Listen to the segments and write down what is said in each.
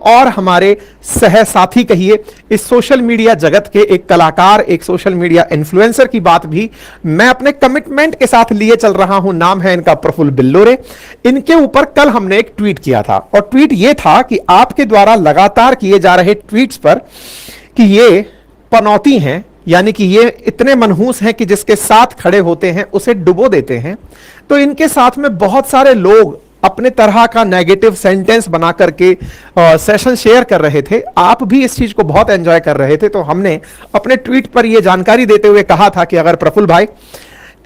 और हमारे सहसाथी कहिए इस सोशल मीडिया जगत के, एक कलाकार, एक सोशल मीडिया इन्फ्लुएंसर की बात भी मैं अपने कमिटमेंट के साथ लिए चल रहा हूं। नाम है इनका प्रफुल्ल बिल्लोरे। इनके ऊपर कल हमने एक ट्वीट किया था और ट्वीट यह था कि आपके द्वारा लगातार किए जा रहे ट्वीट्स पर कि ये पनौती हैं, यानी कि ये इतने मनहूस हैं कि जिसके साथ खड़े होते हैं उसे डुबो देते हैं। तो इनके साथ में बहुत सारे लोग अपने तरह का नेगेटिव सेंटेंस बना करके सेशन शेयर कर रहे थे। आप भी इस चीज को बहुत एंजॉय कर रहे थे। तो हमने अपने ट्वीट पर यह जानकारी देते हुए कहा था कि अगर प्रफुल्ल भाई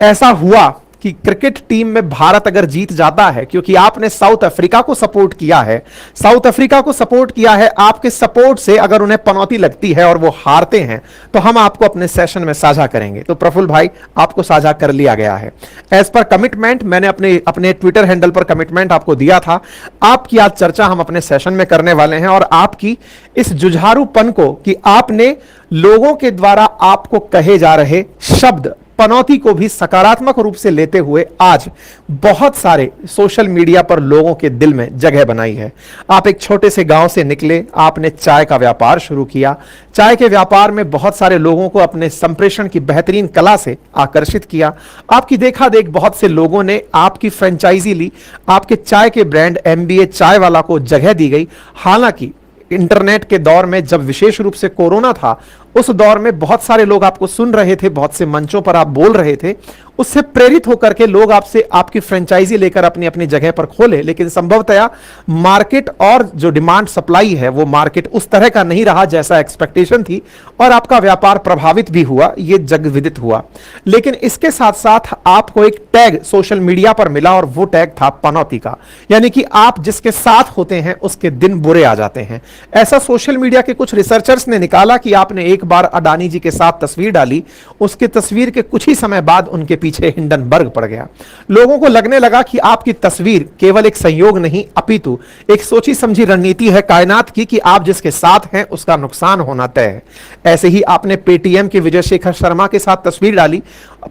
ऐसा हुआ कि क्रिकेट टीम में भारत अगर जीत जाता है, क्योंकि आपने साउथ अफ्रीका को सपोर्ट किया है, साउथ अफ्रीका को सपोर्ट किया है, आपके सपोर्ट से अगर उन्हें पनौती लगती है और वो हारते हैं तो हम आपको अपने सेशन में साझा करेंगे। तो प्रफुल्ल भाई आपको साझा कर लिया गया है एज पर कमिटमेंट। मैंने अपने ट्विटर हैंडल पर कमिटमेंट आपको दिया था। आपकी आज चर्चा हम अपने सेशन में करने वाले हैं और आपकी इस जुझारूपन को कि आपने लोगों के द्वारा आपको कहे जा रहे शब्द पनौती को भी सकारात्मक रूप से लेते हुए आज बहुत सारे सोशल मीडिया पर लोगों के दिल में जगह बनाई है। आप एक छोटे से गांव से निकले, आपने चाय का व्यापार शुरू किया। चाय के व्यापार में बहुत सारे लोगों को अपने संप्रेषण की बेहतरीन कला से आकर्षित किया। आपकी देखा देख बहुत से लोगों ने आपकी फ्रेंचाइजी ली। आपके चाय के ब्रांड MBA चाय वाला को जगह दी गई। हालांकि इंटरनेट के दौर में, जब विशेष रूप से कोरोना था, उस दौर में बहुत सारे लोग आपको सुन रहे थे, बहुत से मंचों पर आप बोल रहे थे, उससे प्रेरित होकर के लोग आपसे आपकी फ्रेंचाइजी लेकर अपनी अपनी जगह पर खोले। लेकिन संभवतया मार्केट और जो डिमांड सप्लाई है वो मार्केट उस तरह का नहीं रहा जैसा एक्सपेक्टेशन थी और आपका व्यापार प्रभावित भी हुआ, ये जग विदित हुआ। लेकिन इसके साथ साथ आपको एक टैग सोशल मीडिया पर मिला और वो टैग था पनौती का, यानी कि आप जिसके साथ होते हैं उसके दिन बुरे आ जाते हैं। ऐसा सोशल मीडिया के कुछ रिसर्चर्स ने निकाला कि आपने एक बार अडानी जी के साथ तस्वीर डाली, उसके तस्वीर के कुछ ही समय बाद उनके पीछे हिंडनबर्ग पड़ गया। लोगों को लगने लगा कि आपकी तस्वीर केवल एक संयोग नहीं अपितु एक सोची समझी रणनीति है कायनात की कि आप जिसके साथ हैं उसका नुकसान होना तय है। ऐसे ही आपने पेटीएम के विजय शेखर शर्मा के साथ तस्वीर डाली।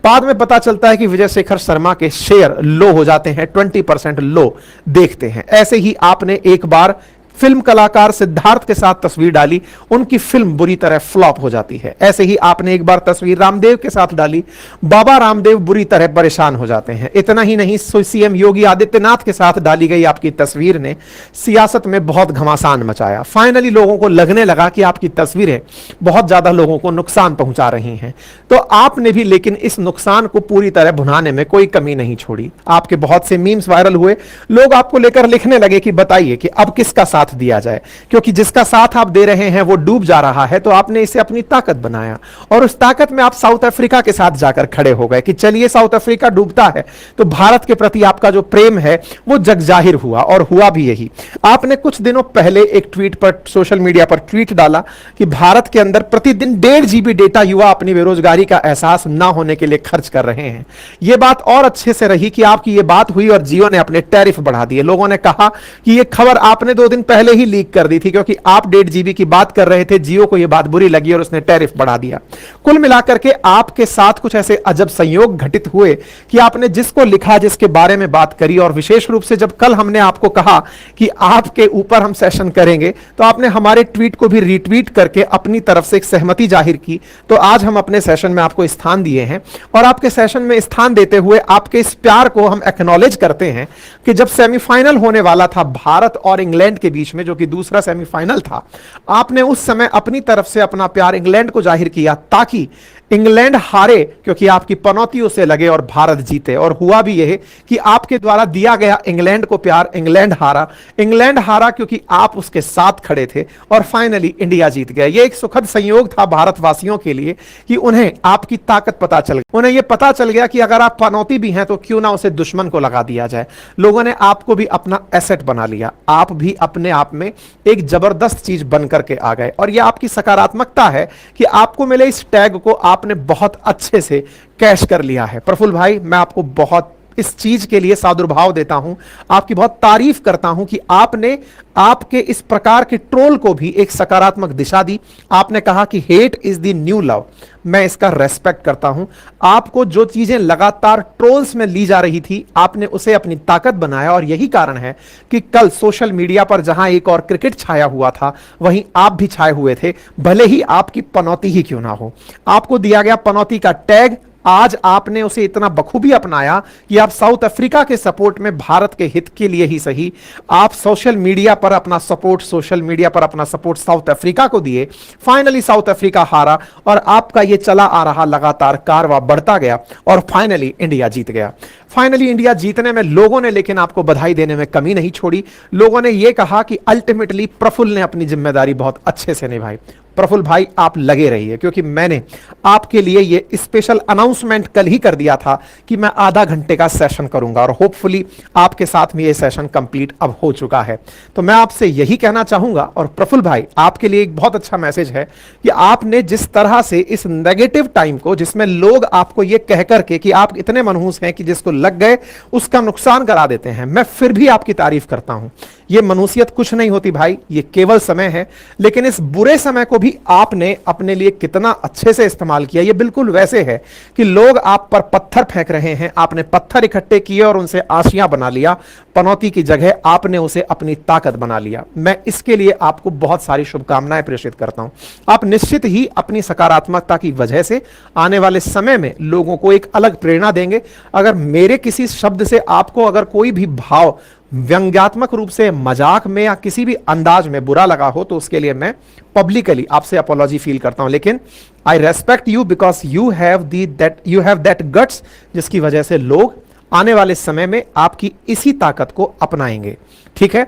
बाद में पता चलता है कि विजय शेखर शर्मा के शेयर लो हो जाते हैं, 20% लो देखते हैं। ऐसे ही आपने एक बार फिल्म कलाकार सिद्धार्थ के साथ तस्वीर डाली, उनकी फिल्म बुरी तरह फ्लॉप हो जाती है। ऐसे ही आपने एक बार तस्वीर रामदेव के साथ डाली, बाबा रामदेव बुरी तरह परेशान हो जाते हैं। इतना ही नहीं, सीएम योगी आदित्यनाथ के साथ डाली गई आपकी तस्वीर ने सियासत में बहुत घमासान मचाया। फाइनली लोगों को लगने लगा कि आपकी तस्वीरें बहुत ज्यादा लोगों को नुकसान पहुंचा रही हैं। तो आपने भी लेकिन इस नुकसान को पूरी तरह भुनाने में कोई कमी नहीं छोड़ी। आपके बहुत से मीम्स वायरल हुए, लोग आपको लेकर लिखने लगे कि बताइए कि अब किसका साथ दिया जाए, क्योंकि जिसका साथ आप दे रहे हैं वो डूब जा रहा है। तो आपने इसे अपनी ताकत बनाया और उस ताकत में आप साउथ अफ्रीका के साथ जाकर खड़े हो गए कि चलिए साउथ अफ्रीका डूबता है तो भारत के प्रति आपका जो प्रेम है वो जग जाहिर हुआ, और हुआ भी यही। आपने कुछ दिनों पहले एक ट्वीट पर, सोशल मीडिया पर ट्वीट डाला कि भारत के अंदर प्रतिदिन 1.5 GB डेटा युवा अपनी बेरोजगारी का एहसास ना होने के लिए खर्च कर रहे हैं। यह बात और अच्छे से रही कि आपकी यह बात हुई और जियो ने अपने टैरिफ बढ़ा दिए। लोगों ने कहा कि यह खबर आपने 2 दिन पहले ही लीक कर दी थी, क्योंकि आप 1.5 GB की बात कर रहे थे, जियो को यह बात बुरी लगी और उसने टैरिफ बढ़ा दिया। कुल मिलाकर के आपके साथ कुछ ऐसे अजब संयोग घटित हुए कि आपने जिसको लिखा, जिसके बारे में बात करी, और विशेष रूप से जब कल हमने आपको कहा कि आपके ऊपर हम सेशन करेंगे तो आपने हमारे ट्वीट को भी रीट्वीट करके अपनी तरफ से एक सहमति जाहिर की। तो आज हम अपने सेशन में आपको स्थान दिए हैं और आपके सेशन में स्थान देते हुए आपके इस प्यार को हम एक्नॉलेज करते हैं कि जब सेमीफाइनल होने वाला था भारत और इंग्लैंड के बीच में, जो कि दूसरा सेमीफाइनल था, आपने उस समय अपनी तरफ से अपना प्यार इंग्लैंड को जाहिर किया ताकि इंग्लैंड हारे, क्योंकि आपकी पनौतियों से लगे, और भारत जीते। और हुआ भी यह कि आपके द्वारा दिया गया इंग्लैंड को प्यार, इंग्लैंड हारा। इंग्लैंड हारा क्योंकि आप उसके साथ खड़े थे और फाइनली इंडिया जीत गया। यह एक सुखद संयोग था भारतवासियों के लिए कि उन्हें आपकी ताकत पता चल गई। उन्हें यह पता चल गया कि अगर आप पनौती भी हैं तो क्यों ना उसे दुश्मन को लगा दिया जाए। लोगों ने आपको भी अपना एसेट बना लिया। आप भी अपने आप में एक जबरदस्त चीज बनकर के आ गए, और यह आपकी सकारात्मकता है कि आपको मिले इस टैग को आपने बहुत अच्छे से कैश कर लिया है। प्रफुल्ल भाई, मैं आपको बहुत इस चीज के लिए सादुर्भाव देता हूं, आपकी बहुत तारीफ करता हूं कि आपने आपके इस प्रकार के ट्रोल को भी एक सकारात्मक दिशा दी। आपने कहा कि hate is the new love. मैं इसका रेस्पेक्ट करता हूं। आपको जो चीजें लगातार ट्रोल्स में ली जा रही थी, आपने उसे अपनी ताकत बनाया, और यही कारण है कि कल सोशल मीडिया पर जहां एक और क्रिकेट छाया हुआ था, वहीं आप भी छाए हुए थे, भले ही आपकी पनौती ही क्यों ना हो। आपको दिया गया पनौती का टैग, आज आपने उसे इतना बखूबी अपनाया कि आप साउथ अफ्रीका के सपोर्ट में, भारत के हित के लिए ही सही, आप सोशल मीडिया पर अपना सपोर्ट साउथ अफ्रीका को दिए। फाइनली साउथ अफ्रीका हारा और आपका यह चला आ रहा लगातार कारवां बढ़ता गया और फाइनली इंडिया जीत गया। फाइनली इंडिया जीतने में लोगों ने लेकिन आपको बधाई देने में कमी नहीं छोड़ी। लोगों ने यह कहा कि अल्टीमेटली प्रफुल्ल ने अपनी जिम्मेदारी बहुत अच्छे से निभाई। प्रफुल्ल भाई, आप लगे रहिए, क्योंकि मैंने आपके लिए यह स्पेशल अनाउंसमेंट कल ही कर दिया था कि मैं आधा घंटे का सेशन करूंगा, और होपफुली आपके साथ में यह सेशन कंप्लीट अब हो चुका है। तो मैं आपसे यही कहना चाहूंगा, और प्रफुल्ल भाई आपके लिए एक बहुत अच्छा मैसेज है कि आपने जिस तरह से इस नेगेटिव टाइम को, जिसमें लोग आपको यह कह करके कि आप इतने मनहूस हैं कि जिसको लग गए उसका नुकसान करा देते हैं, मैं फिर भी आपकी तारीफ करता हूं। यह मनुष्यत कुछ नहीं होती भाई, यह केवल समय है। लेकिन इस बुरे समय को भी आपने अपने लिए कितना अच्छे से इस्तेमाल किया। यह बिल्कुल वैसे है कि लोग आप पर पत्थर फेंक रहे हैं, आपने पत्थर इकट्ठे किए और उनसे आशियां बना लिया। पनौती की जगह आपने उसे अपनी ताकत बना लिया। मैं इसके लिए आपको बहुत सारी शुभकामनाएं प्रेषित करता हूं। आप निश्चित ही अपनी सकारात्मकता की वजह से आने वाले समय में लोगों को एक अलग प्रेरणा देंगे। अगर मेरे किसी शब्द से आपको अगर कोई भी भाव व्यंग्यात्मक रूप से, मजाक में या किसी भी अंदाज में बुरा लगा हो, तो उसके लिए मैं पब्लिकली आपसे अपॉलॉजी फील करता हूं। लेकिन आई respect you because you have that guts, जिसकी वजह से लोग आने वाले समय में आपकी इसी ताकत को अपनाएंगे। ठीक है।